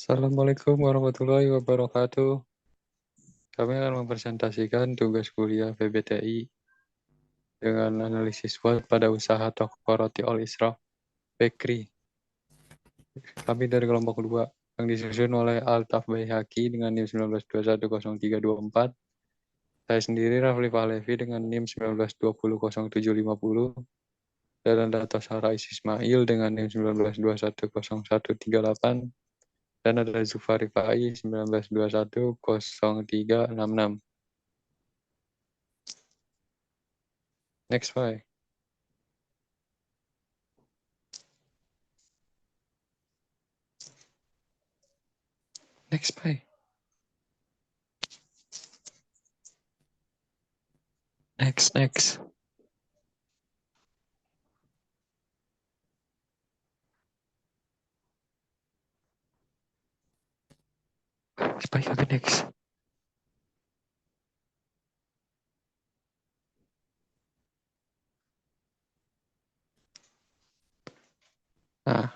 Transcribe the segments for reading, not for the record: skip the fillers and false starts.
Assalamualaikum warahmatullahi wabarakatuh. Kami akan mempresentasikan tugas kuliah PBTI dengan analisis SWOT pada usaha toko roti All Isra Bakery. Kami dari kelompok 2 yang disusun oleh Altaf Baihaqi dengan NIM 19210324. Saya sendiri Rafli Pahlevi dengan NIM 19200750 dan Andato Sarais Ismail dengan NIM 19210138 dan ada Zufari Fai 19210366. Next slide. Next slide. Next. Spike ke next. Nah,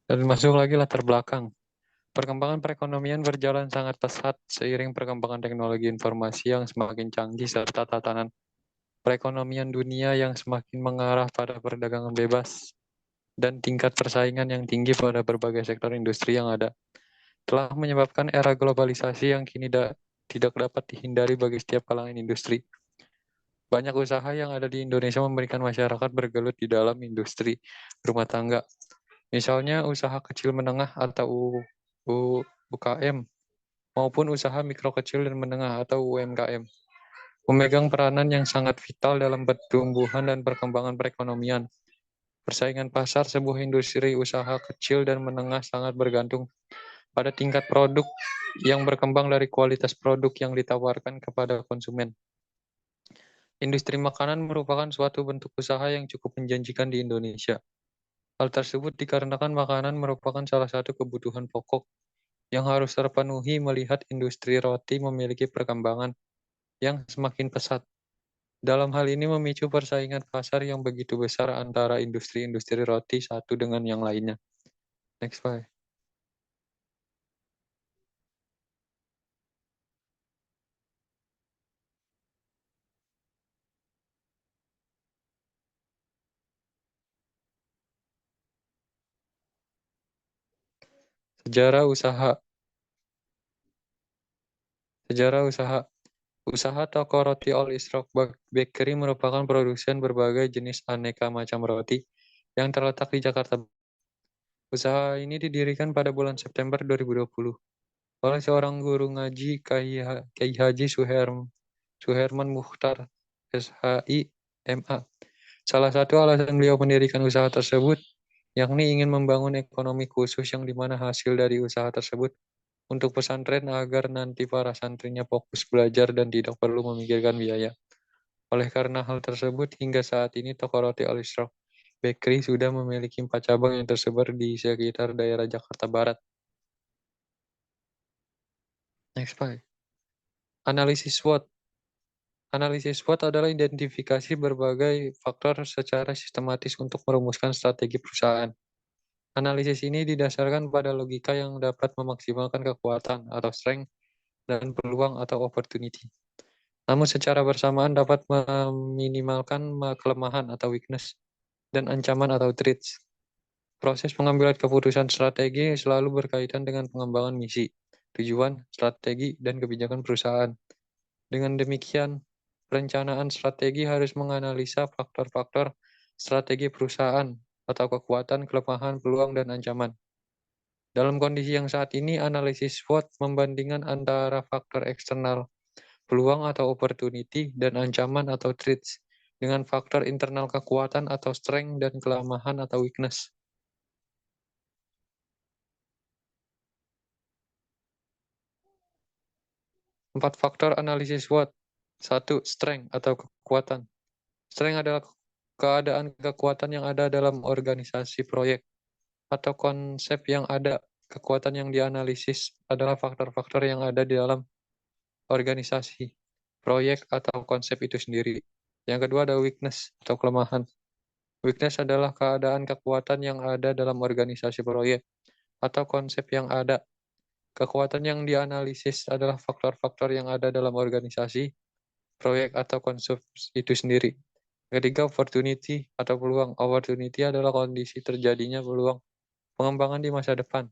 dan masuk lagi latar belakang. Perkembangan perekonomian berjalan sangat pesat seiring perkembangan teknologi informasi yang semakin canggih serta tatanan perekonomian dunia yang semakin mengarah pada perdagangan bebas dan tingkat persaingan yang tinggi pada berbagai sektor industri yang ada. Telah menyebabkan era globalisasi yang kini tidak dapat dihindari bagi setiap kalangan industri. Banyak usaha yang ada di Indonesia memberikan masyarakat bergelut di dalam industri rumah tangga. Misalnya usaha kecil menengah atau UKM maupun usaha mikro kecil dan menengah atau UMKM. Memegang peranan yang sangat vital dalam pertumbuhan dan perkembangan perekonomian. Persaingan pasar sebuah industri usaha kecil dan menengah sangat bergantung pada tingkat produk yang berkembang dari kualitas produk yang ditawarkan kepada konsumen. Industri makanan merupakan suatu bentuk usaha yang cukup menjanjikan di Indonesia. Hal tersebut dikarenakan makanan merupakan salah satu kebutuhan pokok yang harus terpenuhi melihat industri roti memiliki perkembangan yang semakin pesat. Dalam hal ini memicu persaingan pasar yang begitu besar antara industri-industri roti satu dengan yang lainnya. Next slide. Sejarah usaha. Usaha toko roti All Isra Bakery merupakan produsen berbagai jenis aneka macam roti yang terletak di Jakarta. Usaha ini didirikan pada bulan September 2020 oleh seorang guru ngaji Kiai Haji Suherman Mukhtar SHI MA. Salah satu alasan beliau mendirikan usaha tersebut yakni ingin membangun ekonomi khusus yang dimana hasil dari usaha tersebut untuk pesantren agar nanti para santrinya fokus belajar dan tidak perlu memikirkan biaya. Oleh karena hal tersebut, hingga saat ini toko roti Al Ishraq Bakery sudah memiliki 4 cabang yang tersebar di sekitar daerah Jakarta Barat. Next slide. Analisis SWOT. Analisis SWOT adalah identifikasi berbagai faktor secara sistematis untuk merumuskan strategi perusahaan. Analisis ini didasarkan pada logika yang dapat memaksimalkan kekuatan atau strength dan peluang atau opportunity. Namun secara bersamaan dapat meminimalkan kelemahan atau weakness dan ancaman atau threats. Proses pengambilan keputusan strategi selalu berkaitan dengan pengembangan misi, tujuan, strategi, dan kebijakan perusahaan. Dengan demikian, perencanaan strategi harus menganalisa faktor-faktor strategi perusahaan atau kekuatan, kelemahan, peluang, dan ancaman. Dalam kondisi yang saat ini, analisis SWOT membandingkan antara faktor eksternal, peluang atau opportunity, dan ancaman atau threats, dengan faktor internal kekuatan atau strength dan kelemahan atau weakness. 4 faktor analisis SWOT. 1. Strength atau kekuatan. Strength adalah keadaan kekuatan yang ada dalam organisasi proyek atau konsep yang ada. Kekuatan yang dianalisis adalah faktor-faktor yang ada di dalam organisasi, proyek, atau konsep itu sendiri. Yang kedua ada weakness atau kelemahan. Weakness adalah keadaan kekuatan yang ada dalam organisasi proyek atau konsep yang ada. Kekuatan yang dianalisis adalah faktor-faktor yang ada dalam organisasi, proyek, atau konsep itu sendiri. Ketiga, opportunity atau peluang. Opportunity adalah kondisi terjadinya peluang pengembangan di masa depan.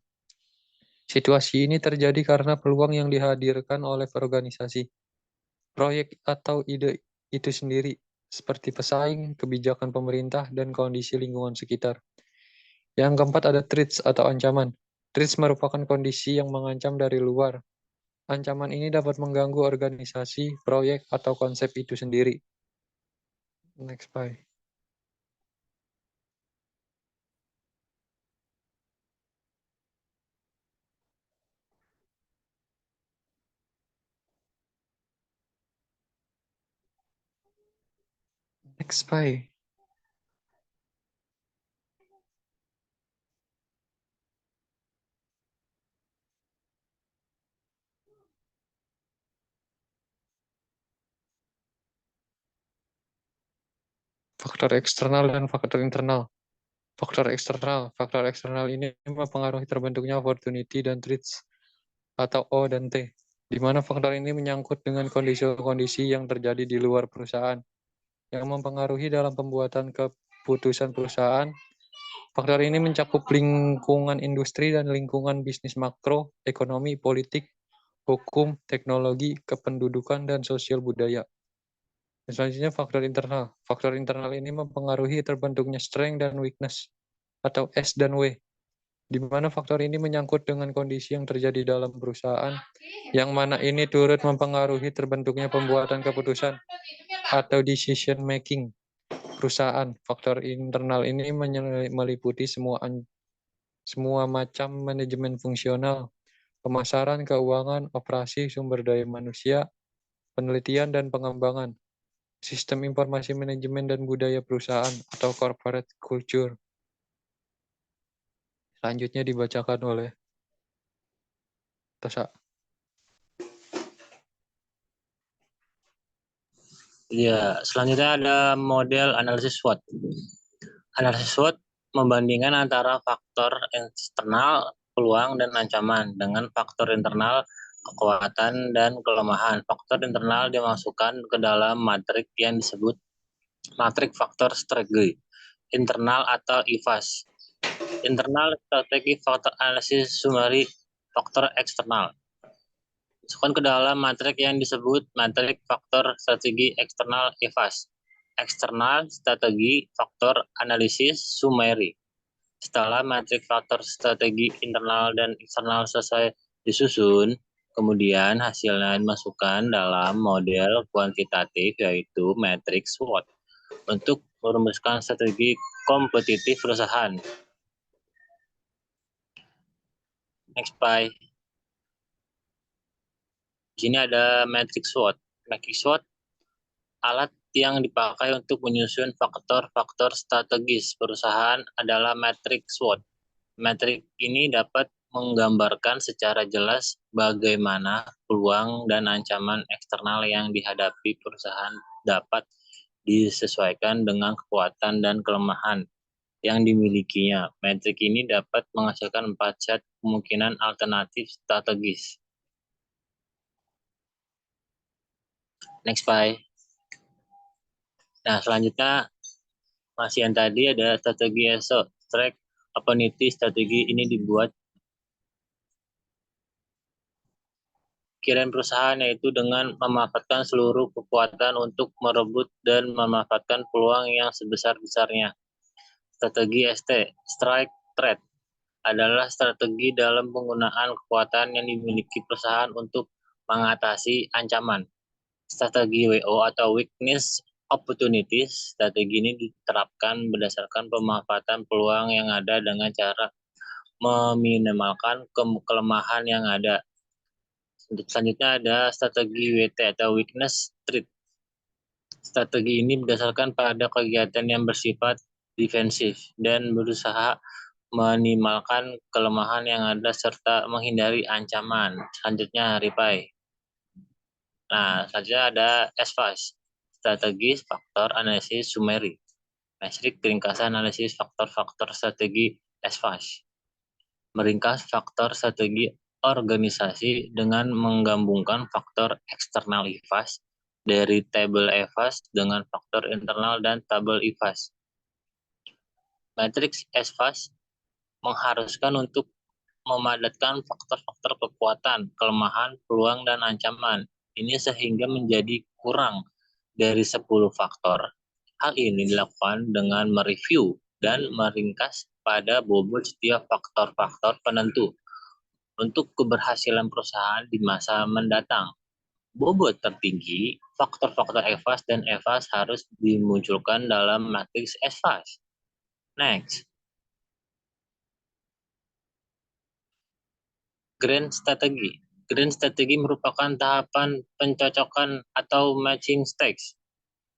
Situasi ini terjadi karena peluang yang dihadirkan oleh organisasi, proyek, atau ide itu sendiri, seperti pesaing, kebijakan pemerintah, dan kondisi lingkungan sekitar. Yang keempat ada threats atau ancaman. Threats merupakan kondisi yang mengancam dari luar. Ancaman ini dapat mengganggu organisasi, proyek, atau konsep itu sendiri. Next, bye. Next, bye. Faktor eksternal dan faktor internal. Faktor eksternal ini mempengaruhi terbentuknya opportunity dan threats atau O dan T, di mana faktor ini menyangkut dengan kondisi-kondisi yang terjadi di luar perusahaan, yang mempengaruhi dalam pembuatan keputusan perusahaan. Faktor ini mencakup lingkungan industri dan lingkungan bisnis makro, ekonomi, politik, hukum, teknologi, kependudukan, dan sosial budaya. Dan selanjutnya faktor internal. Faktor internal ini mempengaruhi terbentuknya strength dan weakness atau S dan W, di mana faktor ini menyangkut dengan kondisi yang terjadi dalam perusahaan, yang mana ini turut mempengaruhi terbentuknya pembuatan keputusan atau decision making perusahaan. Faktor internal ini meliputi semua macam manajemen fungsional, pemasaran, keuangan, operasi, sumber daya manusia, penelitian dan pengembangan, sistem informasi manajemen dan budaya perusahaan atau corporate culture. Selanjutnya dibacakan oleh Tosa. Ya, selanjutnya ada model analisis SWOT. Analisis SWOT membandingkan antara faktor eksternal, peluang, dan ancaman dengan faktor internal, kekuatan, dan kelemahan. Faktor internal dimasukkan ke dalam matrik yang disebut matrik faktor strategi internal atau IFAS. Internal strategi faktor analisis summary faktor eksternal. Masukkan ke dalam matrik yang disebut matrik faktor strategi eksternal IFAS. Eksternal strategi faktor analisis summary. Setelah matrik faktor strategi internal dan eksternal selesai disusun, kemudian hasilnya dimasukkan dalam model kuantitatif yaitu matrik SWOT untuk merumuskan strategi kompetitif perusahaan. Next, bye. Di sini ada matrix SWOT. Matrix SWOT alat yang dipakai untuk menyusun faktor-faktor strategis perusahaan adalah matrix SWOT. Matrix ini dapat menggambarkan secara jelas bagaimana peluang dan ancaman eksternal yang dihadapi perusahaan dapat disesuaikan dengan kekuatan dan kelemahan yang dimilikinya. Matrix ini dapat menghasilkan 4 set kemungkinan alternatif strategis. Next, bye. Nah, selanjutnya masih yang tadi ada strategi ESO, track opportunity strategi ini dibuat pikiran perusahaan yaitu dengan memanfaatkan seluruh kekuatan untuk merebut dan memanfaatkan peluang yang sebesar-besarnya. Strategi ST, strike trade, adalah strategi dalam penggunaan kekuatan yang dimiliki perusahaan untuk mengatasi ancaman. Strategi WO atau weakness opportunities, strategi ini diterapkan berdasarkan pemanfaatan peluang yang ada dengan cara meminimalkan kelemahan yang ada. Selanjutnya ada strategi WT atau weakness treat. Strategi ini berdasarkan pada kegiatan yang bersifat defensif dan berusaha meminimalkan kelemahan yang ada serta menghindari ancaman. Selanjutnya reply. Nah, selanjutnya ada SFAS, strategi faktor analisis summary. Matrik ringkasan analisis faktor-faktor strategi SFAS. Meringkas faktor strategi organisasi dengan menggabungkan faktor eksternal IFAS dari tabel EVAS dengan faktor internal dan tabel IFAS. Matriks EVAS mengharuskan untuk memadatkan faktor-faktor kekuatan, kelemahan, peluang, dan ancaman. Ini sehingga menjadi kurang dari 10 faktor. Hal ini dilakukan dengan mereview dan meringkas pada bobot setiap faktor-faktor penentu untuk keberhasilan perusahaan di masa mendatang. Bobot tertinggi, faktor-faktor EVAS dan EVAS harus dimunculkan dalam matriks EVAS. Next, grand strategi. Grand strategi merupakan tahapan pencocokan atau matching stakes.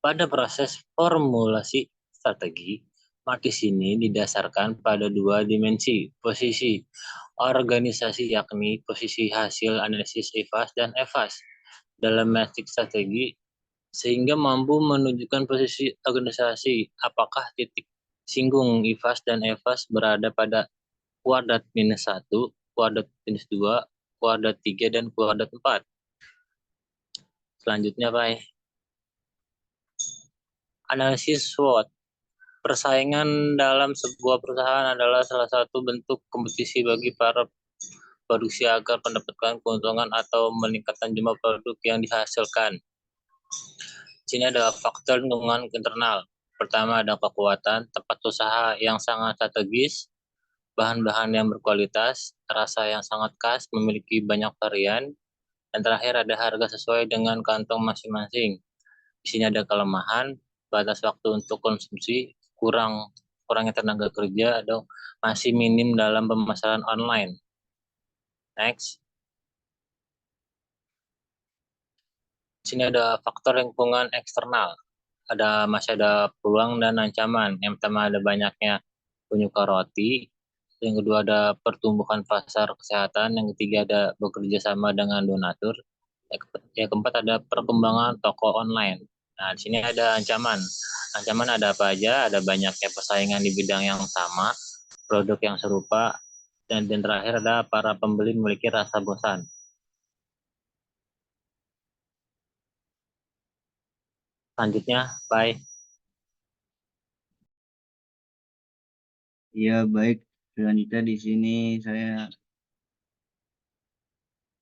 Pada proses formulasi strategi, matris ini didasarkan pada dua dimensi, posisi organisasi yakni posisi hasil analisis EVAS dan EVAS dalam matriks strategi sehingga mampu menunjukkan posisi organisasi apakah titik singgung IFAS dan EVAS berada pada kuadrat -1, kuadrat -2, kuadrat 3, dan kuadrat 4. Selanjutnya, Pak. Analisis SWOT. Persaingan dalam sebuah perusahaan adalah salah satu bentuk kompetisi bagi para produksi agar mendapatkan keuntungan atau meningkatkan jumlah produk yang dihasilkan. Di sini ada faktor lingkungan internal. Pertama ada kekuatan tempat usaha yang sangat strategis, bahan-bahan yang berkualitas, rasa yang sangat khas, memiliki banyak varian, dan terakhir ada harga sesuai dengan kantong masing-masing. Di sini ada kelemahan, batas waktu untuk konsumsi, kurangnya tenaga kerja, atau masih minim dalam pemasaran online. Next. Di sini ada faktor lingkungan eksternal. Masih ada peluang dan ancaman. Yang pertama ada banyaknya penyuka roti, yang kedua ada pertumbuhan pasar kesehatan, yang ketiga ada bekerja sama dengan donatur, yang keempat ada perkembangan toko online. Nah, di sini ada ancaman. Ancaman ada apa aja? Ada banyaknya persaingan di bidang yang sama, produk yang serupa, dan terakhir ada para pembeli memiliki rasa bosan. Selanjutnya, bye. Ya, baik. Selanjutnya di sini saya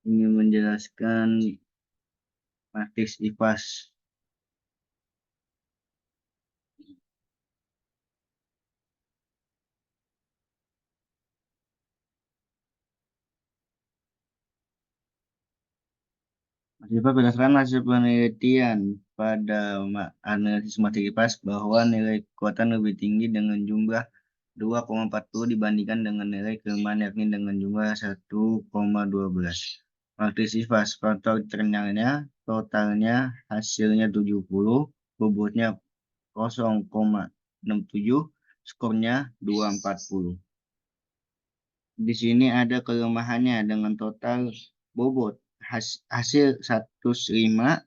ingin menjelaskan matriks IVAS. Berdasarkan hasil penelitian pada analisis matriks IVAS bahwa nilai kekuatan lebih tinggi dengan jumlah 2,40 dibandingkan dengan nilai kelemahan yakni dengan jumlah 1,12. Matriks IVAS faktor internalnya totalnya hasilnya 70, bobotnya 0,67, skornya 240. Di sini ada kelemahannya dengan total bobot hasil 105,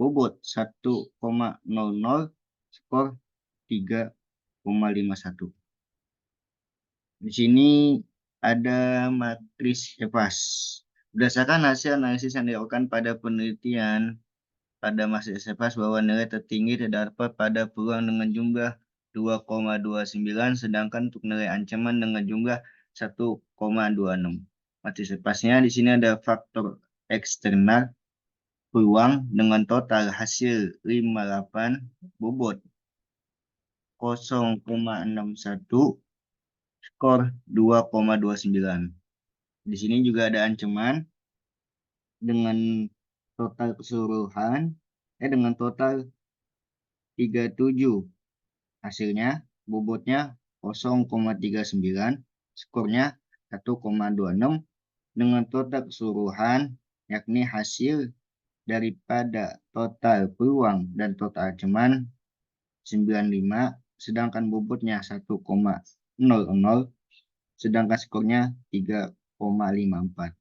bobot 1,00, skor 3,51. Di sini ada matriks EVAS. Berdasarkan hasil analisis yang dilakukan pada penelitian pada matriks EVAS bahwa nilai tertinggi terdapat pada peluang dengan jumlah 2,29, sedangkan untuk nilai ancaman dengan jumlah 1,26. Matriks EVAS-nya di sini ada faktor eksternal peluang dengan total hasil 58, bobot 0,61, skor 2,29. Di sini juga ada ancaman dengan total keseluruhan dengan total 37, hasilnya bobotnya 0,39, skornya 1,26 dengan total keseluruhan yakni hasil daripada total peluang dan total ancaman 95, sedangkan bobotnya 1,00, sedangkan skornya 3,54.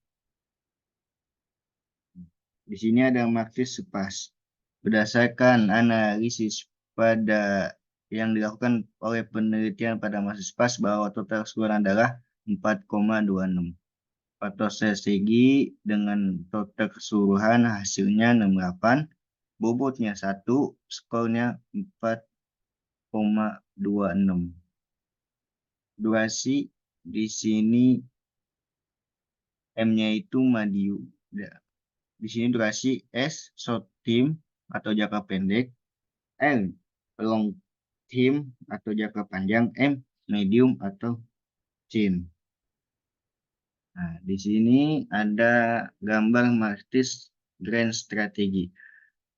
Di sini ada matriks SPAS. Berdasarkan analisis pada yang dilakukan oleh penelitian pada matriks SPAS bahwa total keseluruhan adalah 4,26. Faktor strategi dengan total keseluruhan hasilnya 68, bobotnya 1, skornya 4,26. Durasi di sini M-nya itu medium. Di sini durasi S short term atau jangka pendek, L long term atau jangka panjang, M medium atau CHIM. Nah, di sini ada gambar matris grand strategi.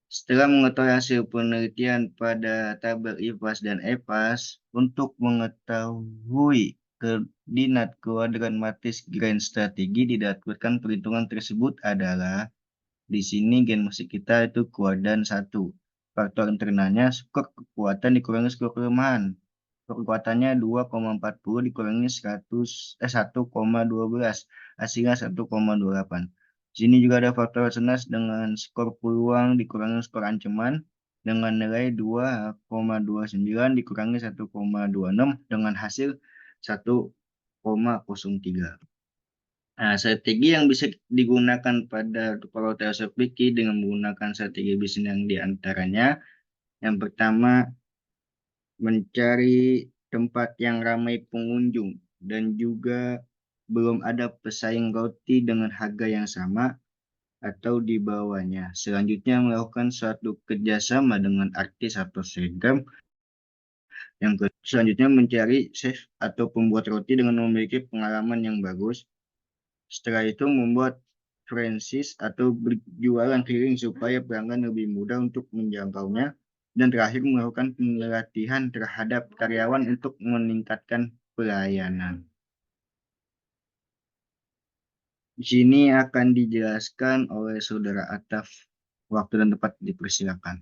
Setelah mengetahui hasil penelitian pada tabel IPAS dan EPAS, untuk mengetahui koordinat kuadran matris grand strategi didapatkan perhitungan tersebut adalah di sini gen musik kita itu kuadran 1. Faktor internalnya skor kekuatan dikurangi skor kelemahan. Kekuatannya 2,40 dikurangi 1,12, hasilnya 1,28. Di sini juga ada faktor senas dengan skor peluang dikurangi skor ancaman dengan nilai 2,29 dikurangi 1,26 dengan hasil 1,03. Nah, strategi yang bisa digunakan pada Tutorial Teosofiki dengan menggunakan strategi bisnis yang diantaranya, yang pertama, mencari tempat yang ramai pengunjung dan juga belum ada pesaing roti dengan harga yang sama atau di bawahnya. Selanjutnya, melakukan suatu kerjasama dengan artis atau selebgram. Selanjutnya, mencari chef atau pembuat roti dengan memiliki pengalaman yang bagus. Setelah itu, membuat franchise atau berjualan keliling supaya pelanggan lebih mudah untuk menjangkaunya. Dan terakhir, melakukan pelatihan terhadap karyawan untuk meningkatkan pelayanan. Di sini akan dijelaskan oleh Saudara Ataf. Waktu dan tempat dipersilakan.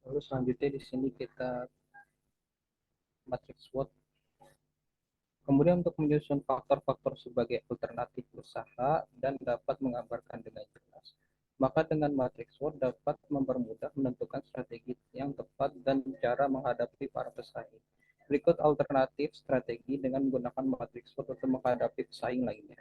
Lalu selanjutnya di sini kita matriks SWOT. Kemudian untuk menyusun faktor-faktor sebagai alternatif usaha dan dapat menggambarkan dengan jelas. Maka dengan matriks SWOT dapat mempermudah menentukan strategi yang tepat dan cara menghadapi para pesaing. Berikut alternatif strategi dengan menggunakan matriks SWOT untuk menghadapi pesaing lainnya.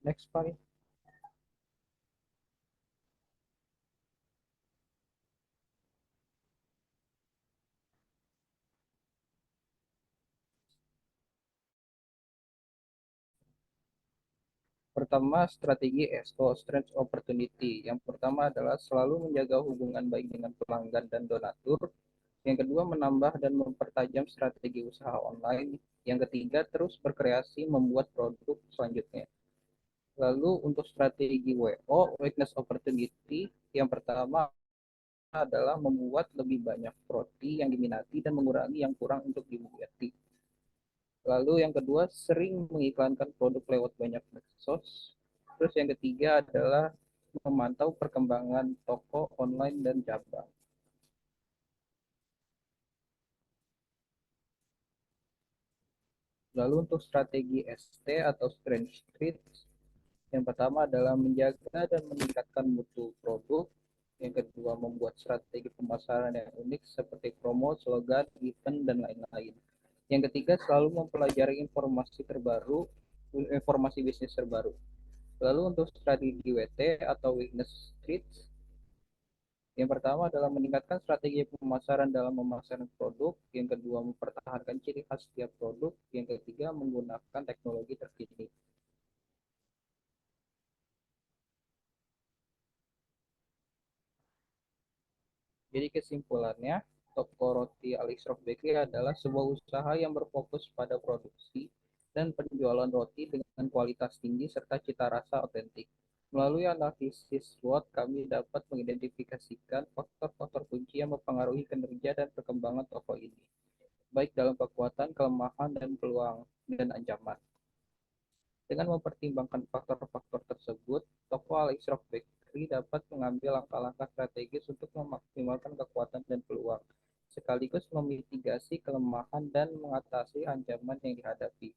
Next, Pak. Pertama, strategi SO, Strength Opportunity. Yang pertama adalah selalu menjaga hubungan baik dengan pelanggan dan donatur. Yang kedua, menambah dan mempertajam strategi usaha online. Yang ketiga, terus berkreasi membuat produk selanjutnya. Lalu untuk strategi WO, Weakness Opportunity, yang pertama adalah membuat lebih banyak roti yang diminati dan mengurangi yang kurang untuk diminati. Lalu yang kedua, sering mengiklankan produk lewat banyak medsos. Terus yang ketiga adalah memantau perkembangan toko online dan cabang. Lalu untuk strategi ST atau Strange Streets, yang pertama adalah menjaga dan meningkatkan mutu produk. Yang kedua, membuat strategi pemasaran yang unik seperti promo, slogan, event, dan lain-lain. Yang ketiga, selalu mempelajari informasi bisnis terbaru. Lalu untuk strategi WT atau Weakness Streets, yang pertama adalah meningkatkan strategi pemasaran dalam memasarkan produk. Yang kedua, mempertahankan ciri khas setiap produk. Yang ketiga, menggunakan teknologi terkini. Jadi kesimpulannya, toko roti Alex Rock Bakery adalah sebuah usaha yang berfokus pada produksi dan penjualan roti dengan kualitas tinggi serta cita rasa otentik. Melalui analisis SWOT, kami dapat mengidentifikasikan faktor-faktor kunci yang mempengaruhi kinerja dan perkembangan toko ini, baik dalam kekuatan, kelemahan, dan peluang dan ancaman. Dengan mempertimbangkan faktor-faktor tersebut, toko Alex Rock Bakery dapat mengambil langkah-langkah strategis untuk memaksimalkan kekuatan dan peluang, sekaligus memitigasi kelemahan dan mengatasi ancaman yang dihadapi.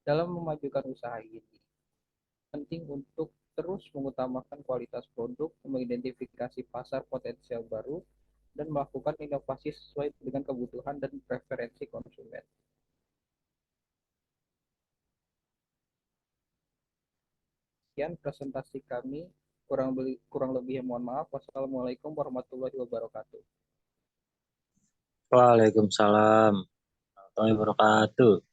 dalam memajukan usaha ini. Penting untuk terus mengutamakan kualitas produk, mengidentifikasi pasar potensial baru, dan melakukan inovasi sesuai dengan kebutuhan dan preferensi konsumen. Sekian presentasi kami. Kurang lebih mohon maaf. Wassalamualaikum warahmatullahi wabarakatuh. Waalaikumsalam warahmatullahi wabarakatuh.